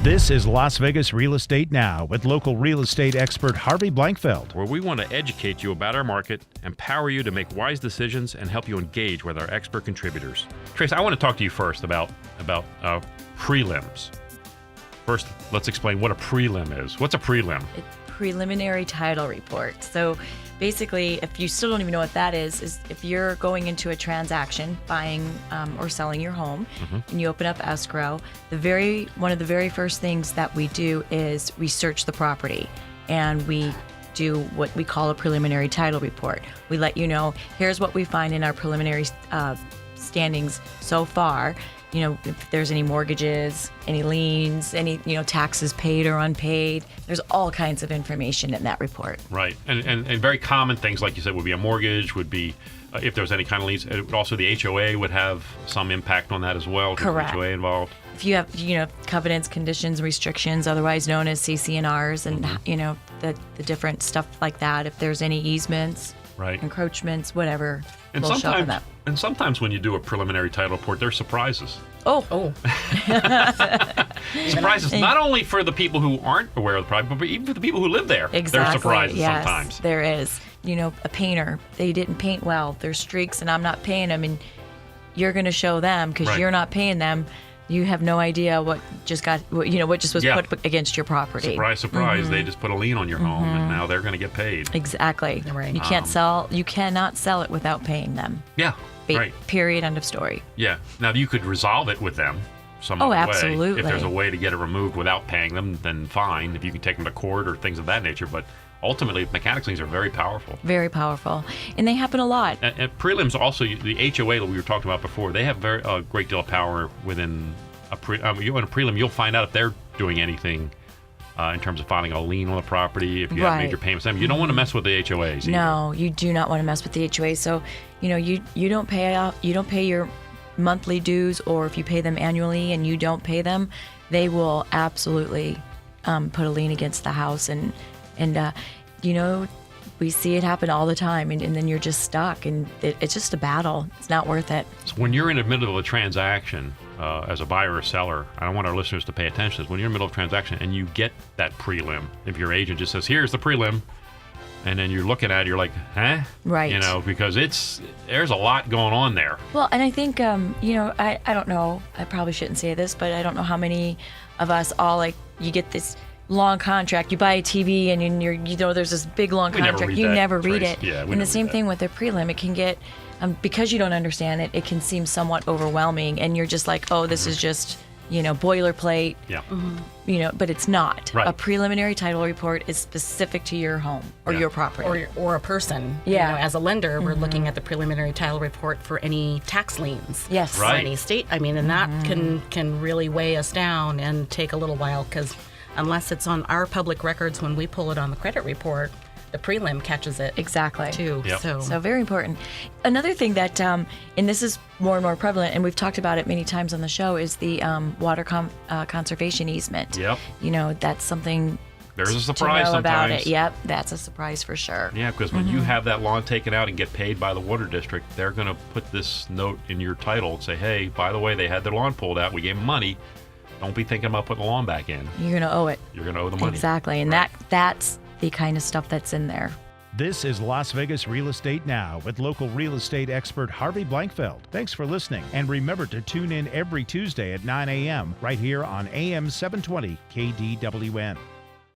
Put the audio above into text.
This is Las Vegas Real Estate Now with local real estate expert Harvey Blankfeld. Where we want to educate you about our market, empower you to make wise decisions, and help you engage with our expert contributors. Trace, I want to talk to you first about prelims. First, let's explain what a prelim is. What's a prelim? Preliminary title report. So basically, if you still don't even know what that is if you're going into a transaction, buying or selling your home, and you open up escrow, one of the very first things that we do is we search the property, and we do what we call a preliminary title report. We let you know, here's what we find in our preliminary standings so far. You know, if there's any mortgages, any liens, any, taxes paid or unpaid. There's all kinds of information in that report. Right. And very common things, like you said, would be a mortgage, would be if there's any kind of liens. Also, the HOA would have some impact on that as well. Correct. HOA involved. If you have, covenants, conditions, restrictions, otherwise known as CC&Rs, and, the different stuff like that. If there's any easements, right, encroachments, whatever. And we'll show them that. And sometimes when you do a preliminary title report, there's surprises. Oh. Surprises, not only for the people who aren't aware of the property, but even for the people who live there. Exactly. There's surprises yes, sometimes. There is. A painter, they didn't paint well. There's streaks, and I'm not paying them, and you're going to show them because you're not paying them. You have no idea what just was put against your property. Surprise, surprise! They just put a lien on your home, and now they're going to get paid. Exactly. Right. You cannot sell it without paying them. Yeah. Right. Period. End of story. Yeah. Now you could resolve it with them some other way. Absolutely. If there's a way to get it removed without paying them, then fine. If you can take them to court or things of that nature, but ultimately, mechanics liens are very powerful. Very powerful, and they happen a lot. And prelims also, the HOA that we were talking about before, they have a great deal of power within a prelim. You'll find out if they're doing anything in terms of filing a lien on the property, if you have major payments. You don't want to mess with the HOAs either. No, you do not want to mess with the HOA. So, you don't pay your monthly dues, or if you pay them annually and you don't pay them, they will absolutely put a lien against the house, and we see it happen all the time, and then you're just stuck, and it's just a battle. It's not worth it. So when you're in the middle of a transaction, as a buyer or seller, I want our listeners to pay attention to this. When you're in the middle of a transaction and you get that prelim, if your agent just says, here's the prelim, and then you're looking at it, you're like, huh? Right. Because there's a lot going on there. Well, and I think, I don't know, I probably shouldn't say this, but I don't know how many of us all, you get this long contract, you buy a TV, and there's this big long contract, you never read it. Yeah, and the same thing with the prelim, it can get, because you don't understand it can seem somewhat overwhelming, and you're just like, oh, this is just, boilerplate. Yeah. But it's not. Right. A preliminary title report is specific to your home or your property. Or a person. Yeah. As a lender, we're looking at the preliminary title report for any tax liens. Yes. For any state. And that can really weigh us down and take a little while, because unless it's on our public records when we pull it on the credit report, the prelim catches it. Exactly. Too. Yep. So very important. Another thing that, and this is more and more prevalent, and we've talked about it many times on the show, is the water conservation easement. Yep. That's something there's a surprise to know about sometimes. it. Yep, that's a surprise for sure. Yeah, because when you have that lawn taken out and get paid by the water district, they're going to put this note in your title and say, hey, by the way, they had their lawn pulled out. We gave them money. Don't be thinking about putting the lawn back in. You're going to owe it. You're going to owe the money. Exactly, and that's the kind of stuff that's in there. This is Las Vegas Real Estate Now with local real estate expert Harvey Blankfeld. Thanks for listening, and remember to tune in every Tuesday at 9 a.m. right here on AM 720 KDWN.